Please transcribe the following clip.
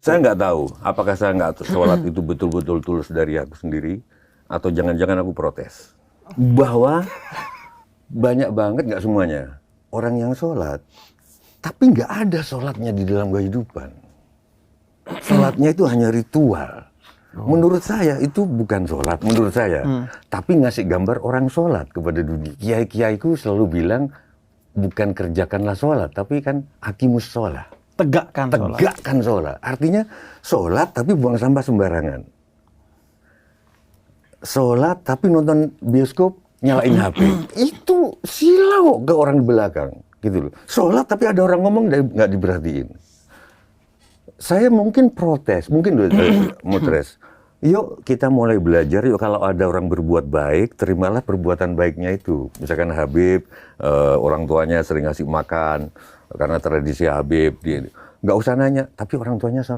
Saya nggak tahu apakah saya nggak sholat itu betul-betul tulus dari aku sendiri, atau jangan-jangan aku protes. Bahwa banyak banget, nggak semuanya, orang yang sholat, tapi nggak ada sholatnya di dalam kehidupan. Sholatnya itu hanya ritual. Menurut saya itu bukan sholat, menurut saya. Tapi ngasih gambar orang sholat kepada dunia. Kiai-kiaiku selalu bilang, bukan kerjakanlah sholat, tapi kan aqimus sholat. Tegakkan sholat. Tegakkan sholat. Artinya sholat tapi buang sampah sembarangan. Sholat tapi nonton bioskop nyalain HP. Itu silau ke orang di belakang. Gitu loh. Sholat tapi ada orang ngomong nggak diperhatiin. Saya mungkin protes, mungkin mutres. Yuk kita mulai belajar, yuk kalau ada orang berbuat baik, terimalah perbuatan baiknya itu. Misalkan Habib, orang tuanya sering ngasih makan, karena tradisi Habib. Nggak usah nanya, tapi orang tuanya salah.